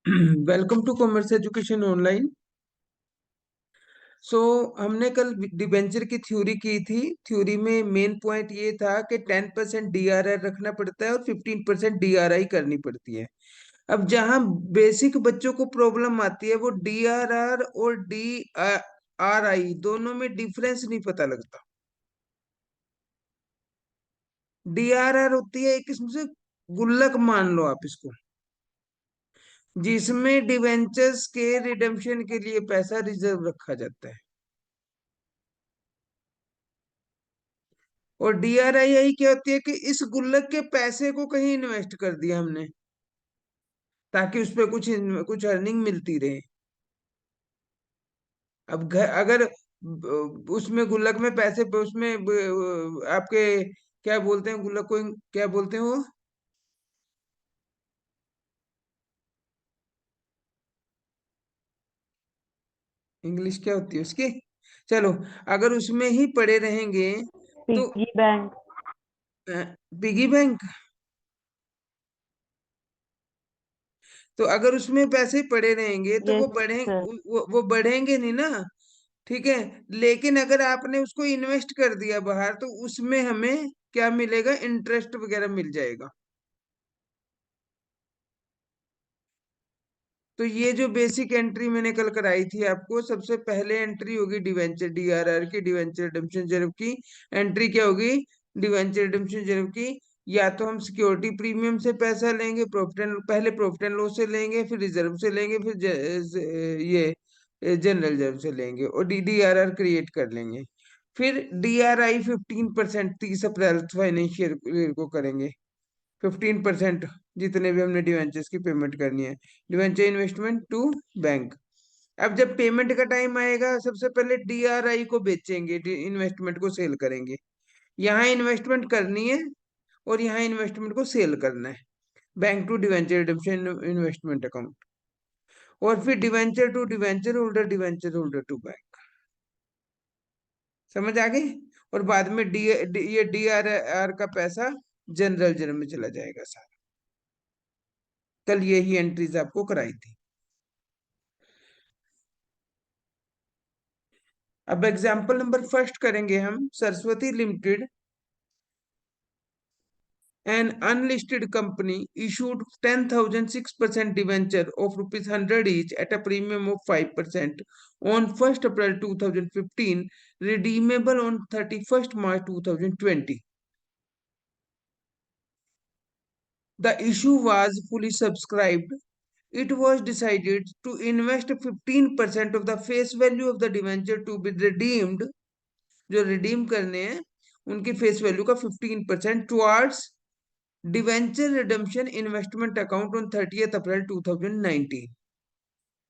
Welcome to commerce education online. So हमने कल debenture की थ्योरी की थी। थ्योरी में मेन पॉइंट ये था कि 10% डीआरआर रखना पड़ता है और 15% डीआरआई करनी पड़ती है। अब जहां बेसिक बच्चों को प्रॉब्लम आती है वो डीआरआर और डी आर आई दोनों में डिफरेंस नहीं पता लगता। डीआरआर होती है एक किस्म से गुल्लक, मान लो आप इसको, जिसमें डिवेंचर्स के रिडेम्पशन के लिए पैसा रिजर्व रखा जाता है। और डीआरआई क्या होती है कि इस गुल्लक के पैसे को कहीं इन्वेस्ट कर दिया हमने, ताकि उस पे कुछ अर्निंग मिलती रहे। अब घर अगर उसमें गुल्लक में पैसे पे उसमें आपके क्या बोलते हैं गुल्लक को, क्या बोलते हैं वो, इंग्लिश क्या होती है उसकी, चलो, अगर उसमें ही पड़े रहेंगे तो पिग्गी बैंक। पिगी बैंक, तो अगर उसमें पैसे पड़े रहेंगे तो यस वो बढ़े, सर। वो बढ़ेंगे नहीं ना। ठीक है। लेकिन अगर आपने उसको इन्वेस्ट कर दिया बाहर तो उसमें हमें क्या मिलेगा, इंटरेस्ट वगैरह मिल जाएगा। तो ये जो बेसिक एंट्री मैंने कल कराई थी आपको, सबसे पहले एंट्री होगी डिवेंचर डीआरआर की, डिवेंचर रिडेम्पशन रिजर्व की। एंट्री क्या होगी, डिवेंचर रिडेम्पशन रिजर्व की। या तो हम सिक्योरिटी प्रीमियम से पैसा लेंगे, प्रॉफिट एंड पहले प्रॉफिट एंड लॉस से लेंगे, फिर रिजर्व से लेंगे, फिर ये जनरल रिजर्व से लेंगे और डीडीआरआर क्रिएट कर लेंगे। फिर डीआरआई 15% 30 अप्रैल फाइनेंशियल ईयर को करेंगे। 15% जितने भी हमने डिवेंचर्स की पेमेंट करनी है, डिवेंचर इन्वेस्टमेंट टू बैंक। अब जब पेमेंट का टाइम आएगा सबसे पहले डीआरआई को बेचेंगे, इन्वेस्टमेंट को सेल करेंगे। यहाँ इन्वेस्टमेंट करनी है और यहाँ इन्वेस्टमेंट को सेल करना है, bank to debenture redemption investment account. और फिर debenture to debenture holder, debenture holder to bank. समझ आ गई। और बाद में ये डीआरआर का पैसा जनरल जर में चला जाएगा सारा। कल यही एंट्रीज आपको कराई थी। अब एग्जाम्पल नंबर फर्स्ट करेंगे हम। Saraswati limited, an unlisted company, issued 10,000 6% debenture of rupees 100 each at a premium of 5% on 1st April 2015, redeemable on 31st March 2020. The issue was fully subscribed. It was decided to invest 15% of the face value of the debenture to be redeemed, जो redeem करने हैं उनकी face value का 15% towards debenture redemption investment account on 30th April 2019.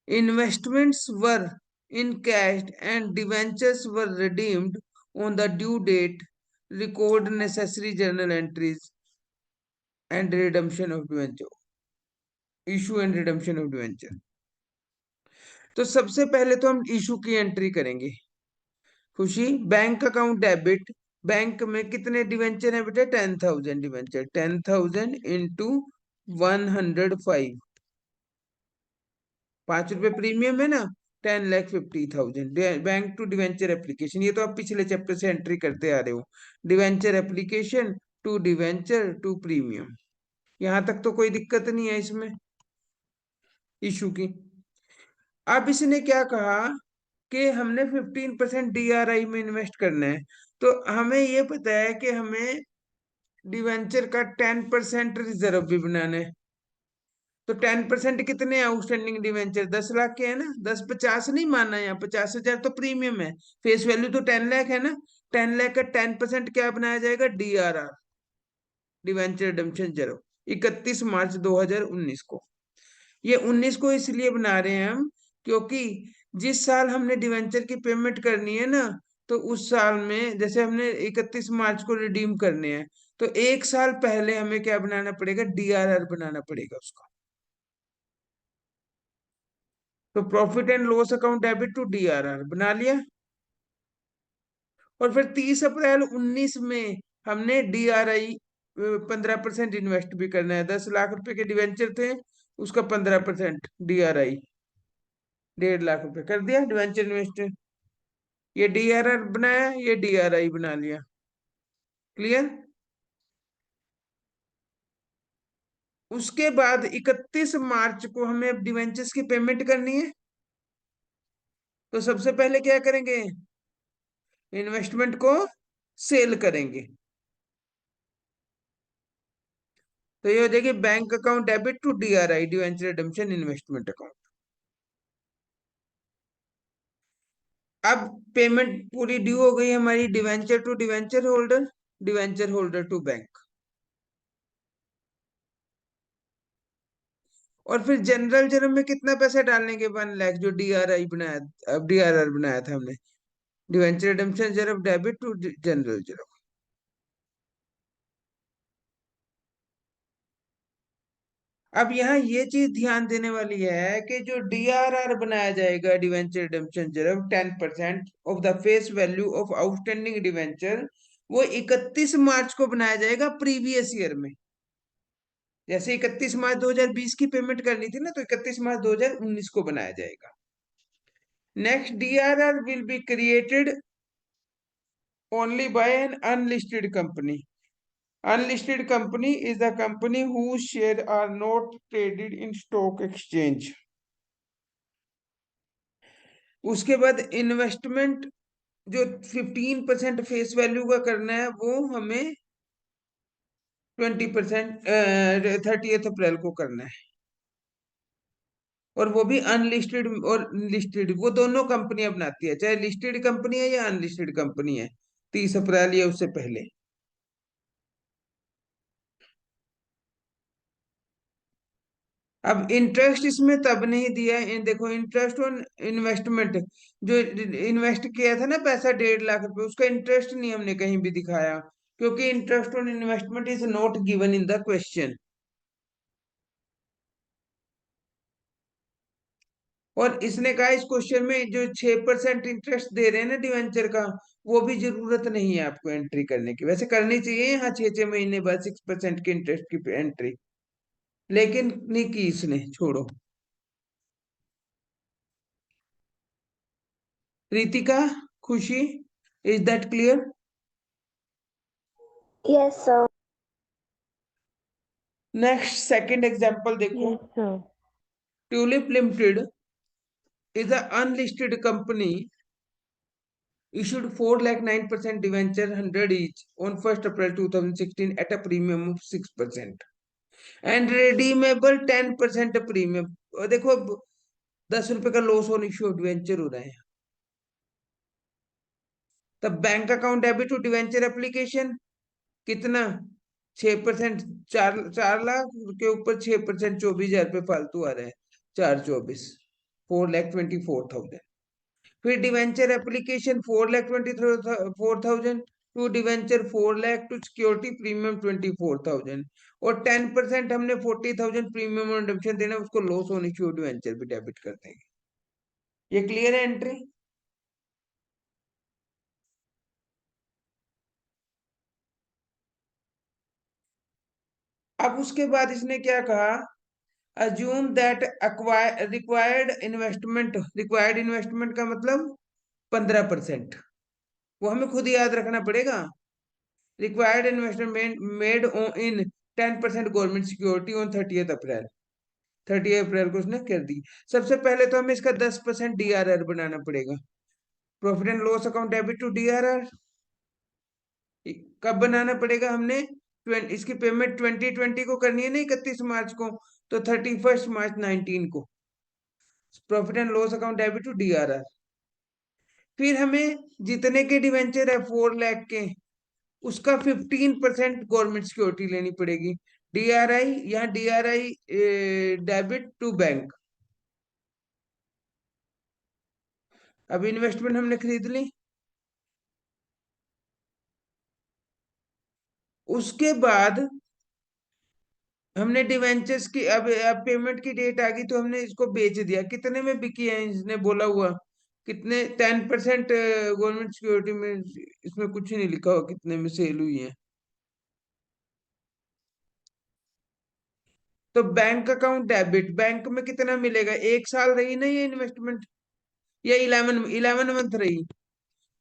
Investments were encashed and debentures were redeemed on the due date. Record necessary journal entries and redemption of debenture, issue and redemption of debenture. तो सबसे पहले तो हम issue की entry करेंगे। खुशी, bank account debit, bank में कितने डिवेंचर है बेटा, 10,000 डिवेंचर, 10,000 इंटू 105, 5 रुपए प्रीमियम है ना, 10,50,000। बैंक टू डिवेंचर एप्लीकेशन, ये तो आप पिछले चैप्टर से एंट्री करते आ रहे हो। Debenture application to debenture to premium, यहां तक तो कोई दिक्कत नहीं है इसमें इशू की। अब इसने क्या कहा कि हमने 15% डीआरआई में इन्वेस्ट करना है, तो हमें ये पता है कि हमें डिवेंचर का 10% रिजर्व भी बनाना है। तो 10% कितने आउटस्टैंडिंग डिवेंचर, 10 लाख के है ना, 10 50 नहीं मानना, यहाँ 50,000 तो प्रीमियम है, फेस वैल्यू तो 10 लाख है ना। 10 लाख का 10% क्या बनाया जाएगा, डीआरआर, डिवेंचर रिडेम्पशन रिजर्व, 31 मार्च 2019 को। ये 19 को इसलिए बना रहे हैं हम क्योंकि जिस साल हमने डिवेंचर की पेमेंट करनी है ना, तो उस साल में जैसे हमने 31 मार्च को रिडीम करने हैं, तो एक साल पहले हमें क्या बनाना पड़ेगा, डीआरआर बनाना पड़ेगा उसका। तो profit and loss account debit to DRR बना लिया। और फिर 30 अप्रैल 2019 में हमने डीआरआई 15% इन्वेस्ट भी करना है। 10 लाख रुपए के डिवेंचर थे, उसका 15% DRI, 1.5 लाख रुपए कर दिया डिवेंचर इन्वेस्टर। ये DRR बनाया, ये DRI बना लिया। क्लियर। उसके बाद 31 मार्च को हमें डिवेंचर्स की पेमेंट करनी है। तो सबसे पहले क्या करेंगे, इन्वेस्टमेंट को सेल करेंगे। तो ये हो जाएगी bank account debit to DRI, debenture redemption investment account. अब पेमेंट पूरी ड्यू हो गई हमारी, debenture to debenture holder, debenture holder to bank. और फिर जनरल जर्म में कितना पैसा डालने के 1 लाख, जो DRI बनाया, अब DRR बनाया था हमने, डिवेंचर रिडेम्पशन जर्म डेबिट टू जनरल जर्म। अब यहाँ ये चीज ध्यान देने वाली है कि जो DRR बनाया जाएगा, debenture redemption germ, 10% of the face value of outstanding debenture, वो 31 मार्च को बनाया जाएगा प्रीवियस ईयर में। जैसे 31 मार्च 2020 की पेमेंट करनी थी ना, तो 31 मार्च 2019 को बनाया जाएगा। Next, DRR will be created only by an unlisted company. Unlisted company is the company whose share are not traded in stock exchange. उसके बाद इन्वेस्टमेंट जो 15% फेस वैल्यू का करना है, वो हमें 20% 30 अप्रैल को करना है। और वो भी अनलिस्टेड और लिस्टेड, वो दोनों कंपनियां बनाती है, चाहे लिस्टेड कंपनी है या अनलिस्टेड कंपनी है, 30 अप्रैल या उससे पहले। अब इंटरेस्ट इसमें तब नहीं दिया है, देखो इंटरेस्ट ऑन इन्वेस्टमेंट, जो इन्वेस्ट किया था ना पैसा 1.5 लाख रुपए, उसका इंटरेस्ट नहीं हमने कहीं भी दिखाया, क्योंकि interest on investment is not given in the question. और इसने कहा इस क्वेश्चन में जो 6% इंटरेस्ट दे रहे हैं ना डिवेंचर का, वो भी जरूरत नहीं है आपको एंट्री करने की, वैसे करनी चाहिए यहाँ 6 6 महीने बाद 6% की इंटरेस्ट की एंट्री, लेकिन नहीं की इसने, छोड़ो। रितिका, खुशी, is that clear? Yes, sir. Next second example देखो। Yes, sir. Tulip limited is an unlisted company issued 4,09% debenture 100 each on 1st April 2016 at a premium of 6% and redeemable 10% premium। और देखो अब 10 रुपए का लॉस ऑन इश्यू डिवेंचर हो रहा है। तब bank account debit to debenture application कितना, 6%, 4 4 लाख के ऊपर 6%, 24,000 रुपये फालतू आ रहे हैं, 4 24, 4,24,000। फिर debenture application 4,24,000 to debenture 4 lakh to security premium 24,000, और 10% हमने 40,000 प्रीमियम और रिडम्पशन देना, उसको लॉस ऑन इश्यू डिवेंचर भी डेबिट कर देंगे। ये क्लियर है एंट्री? अब उसके बाद इसने क्या कहा, अज्यूम दैट रिक्वायर्ड इन्वेस्टमेंट का मतलब 15%, वो हमें खुद याद रखना पड़ेगा। Required investment made in 10% government security on 30 अप्रैल, 30 अप्रैल को उसने कर दी। सबसे पहले तो हमें इसका 10% DRR बनाना पड़ेगा, profit and loss account debit to DRR। कब बनाना पड़ेगा हमने, इसकी पेमेंट 2020 को करनी है ना, 31 मार्च को, तो 31 मार्च 2019 को profit and loss account debit to DRR। फिर हमें जितने के डिवेंचर है 4 लाख के, उसका 15% गवर्नमेंट सिक्योरिटी लेनी पड़ेगी, DRI या DRI डेबिट टू बैंक। अब इन्वेस्टमेंट हमने खरीद ली। उसके बाद हमने डिवेंचर्स की, अब पेमेंट की डेट आ गई, तो हमने इसको बेच दिया। कितने में बिकी है इसने बोला हुआ, कितने, 10% गवर्नमेंट सिक्योरिटी में, इसमें कुछ नहीं लिखा हुआ कितने में सेल हुई है। तो बैंक अकाउंट डेबिट, बैंक में कितना मिलेगा, 1 साल रही ना ये इन्वेस्टमेंट, या 11 मंथ रही।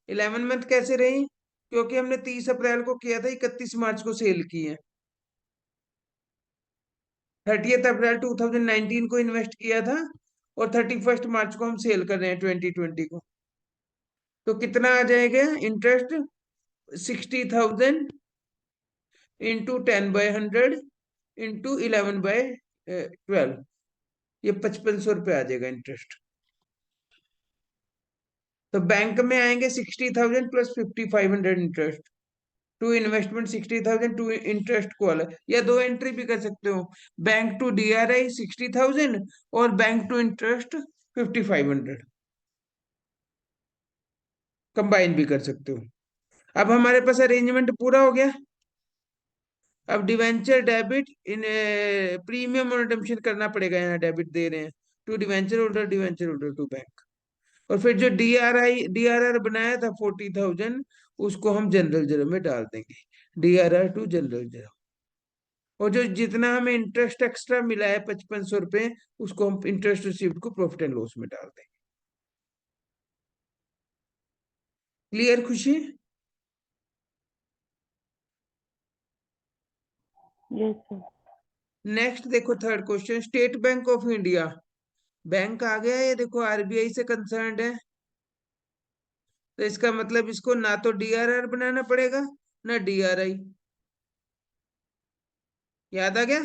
11 मंथ कैसे रही, क्योंकि हमने 30 अप्रैल को किया था, 31 मार्च को सेल की है। 30 अप्रैल 2019 को इन्वेस्ट किया था, और 31 मार्च को हम सेल कर रहे हैं 2020 को। तो कितना आ जाएगा इंटरेस्ट, 60,000 इंटू 10/100 इंटू 11/12, ये 5500 रुपये आ जाएगा इंटरेस्ट। तो बैंक में आएंगे 60,000 plus 5,500 interest, to investment 60,000, to interest को अलग, या दो एंट्री भी कर सकते हो, बैंक टू DRI 60,000 और बैंक टू इंटरेस्ट 5,500, कंबाइन भी कर सकते हो। अब हमारे पास अरेंजमेंट पूरा हो गया। अब डिवेंचर डेबिट इन प्रीमियम और रिडेम्पशन करना पड़ेगा, यहाँ डेबिट दे रहे हैं to debenture holder to bank. और फिर जो DRR बनाया था 40,000, उसको हम जनरल जरो में डाल देंगे, DRR टू जनरल जरो। और जो जितना हमें इंटरेस्ट एक्स्ट्रा मिला है 5,500 रुपये, उसको हम इंटरेस्ट रिसीव्ड को प्रॉफिट एंड लॉस में डाल देंगे। Clear Khushi? Yes sir. Next देखो, third question, state bank of India, bank आ गया, ये देखो RBI से कंसर्न्ड है, तो इसका मतलब इसको ना तो DRR बनाना पड़ेगा ना DRI। याद आ गया,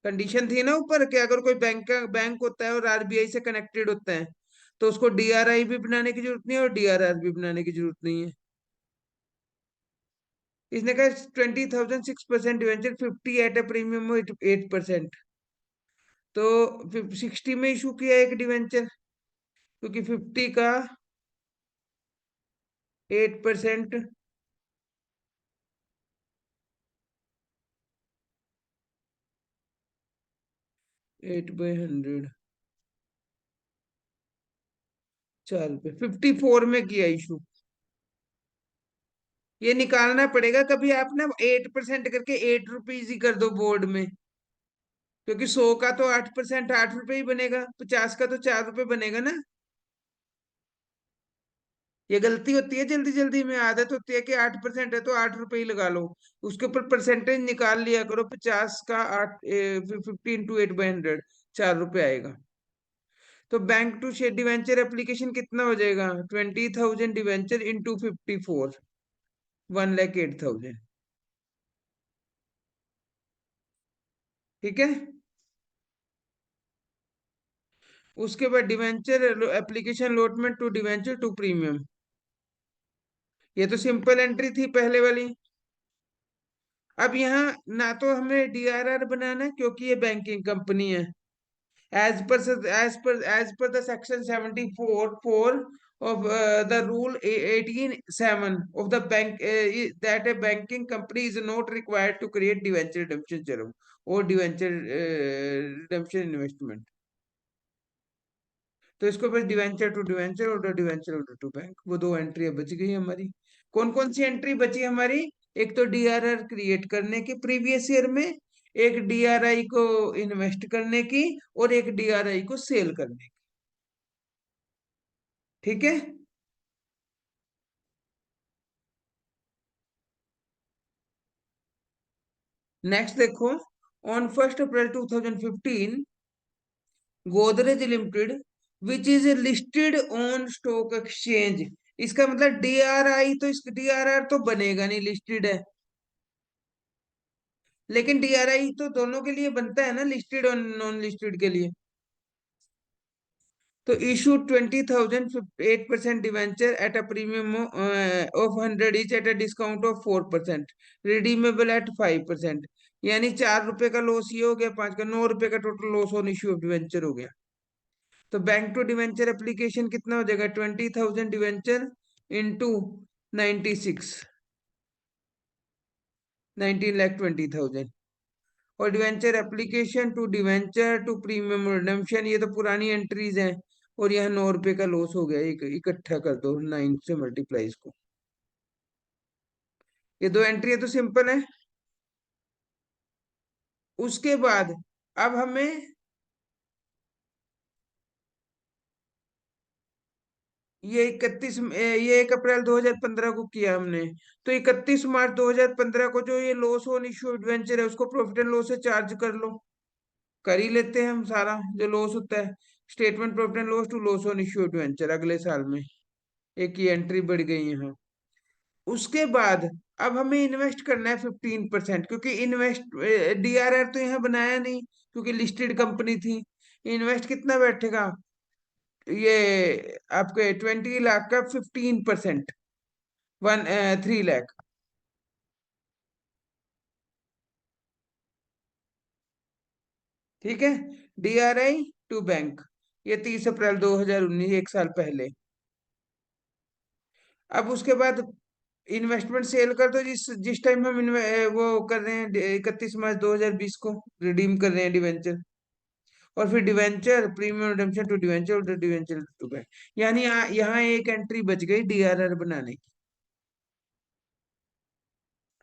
कंडीशन थी ना ऊपर कि अगर कोई बैंक होता है और RBI से कनेक्टेड होता है, तो उसको DRI भी बनाने की जरूरत नहीं है और DRR भी बनाने की जरूरत नहीं है। इसने कहा 20,000 6% डिवेंचर 50 एट अ प्रीमियम 8%, तो 60 में इशू किया एक डिवेंचर, क्योंकि 50 का 8%, 8/100, 4 रुपये, 54 में किया इशू। ये निकालना पड़ेगा कभी, आप ना 8% करके 8 रुपीज ही कर दो बोर्ड में, क्योंकि 100 का तो 8%, 8 रुपये ही बनेगा, 50 का तो 4 रुपये बनेगा ना। ये गलती होती है, जल्दी जल्दी में आदत होती है कि 8% है तो 8 रुपये ही लगा लो, उसके ऊपर परसेंटेज निकाल लिया करो, 50 का 8, 50 × 8/100, 4 रुपये आएगा। तो bank to share debenture application कितना हो जाएगा, 20,000 डिवेंचर इंटू 54, 1,08,000। ठीक है, उसके बाद debenture application allotment to debenture to premium, ये तो सिंपल एंट्री थी पहले वाली। अब यहाँ ना तो हमें DRR बनाना है, क्योंकि ये बैंकिंग कंपनी है, as per the section 74(4) of the rule 18(7) of the bank, that a banking company is not required to create debenture redemption serum or debenture redemption investment। तो इसको बस डिवेंचर टू डिवेंचर और debenture order to bank, वो दो entry बच गई हमारी। कौन कौन सी एंट्री बची हमारी, एक तो DRR क्रिएट करने की प्रीवियस ईयर में, एक DRI को इन्वेस्ट करने की, और एक DRI को सेल करने की। ठीक है, नेक्स्ट देखो, on 1 April 2015 Godrej limited which is listed on stock exchange, इसका मतलब DRI तो, इस DRR तो बनेगा नहीं, लिस्टेड है, लेकिन DRI तो दोनों के लिए बनता है ना, लिस्टेड और नॉन लिस्टेड के लिए। तो issue 20,000 8% debenture at a premium of 100 etch at a discount of 4%, redeemable eight 5%, यानी 4 रुपए का लॉस ये हो गया, 5 का 9 रुपए का total loss on issue of debenture हो गया। तो बैंक टू डिवेंचर एप्लीकेशन कितना हो जाएगा, 20,000 डिवेंचर इंटू 96, 19,20,000, और debenture application to debenture to premium redemption, ये तो पुरानी एंट्रीज हैं, और यहाँ 9 रुपए का लॉस हो गया, एक इकट्ठा कर दो 9 से मल्टीप्लाई इसको, ये दो एंट्री है तो सिंपल है। उसके बाद अब हमें ये 1 अप्रैल 2015 को किया हमने, तो 31 मार्च 2015 को जो ये लॉस ऑन इश्यू डिवेंचर है उसको प्रॉफिट एंड लॉस से चार्ज कर लो। कर ही लेते हैं हम सारा जो लॉस होता है, statement profit and loss to loss on issue debenture अगले साल में। एक ही एंट्री बढ़ गई यहाँ। उसके बाद अब हमें इन्वेस्ट करना है 15%, क्योंकि इन्वेस्ट डीआरआर तो यहाँ बनाया नहीं क्योंकि लिस्टेड कंपनी थी। इन्वेस्ट कितना बैठेगा, ये आपके 20 लाख का 15%, 3 लाख। ठीक है, डीआरआई टू बैंक, ये 30 अप्रैल 2019, 1 साल पहले। अब उसके बाद इन्वेस्टमेंट सेल कर दो, जिस जिस टाइम हम वो कर रहे हैं 31 मार्च 2020 को रिडीम कर रहे हैं डिवेंचर। और फिर debenture premium redemption to debenture और डिवेंचर टू बैंक, यानी यहाँ एक एंट्री बच गई डीआरआर बनाने की।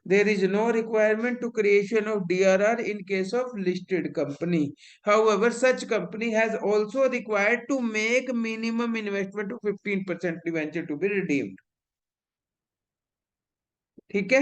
There is no requirement to creation of DRR in case of listed company. However, such company has also required to make minimum investment to 15% debenture to be redeemed. ठीक है।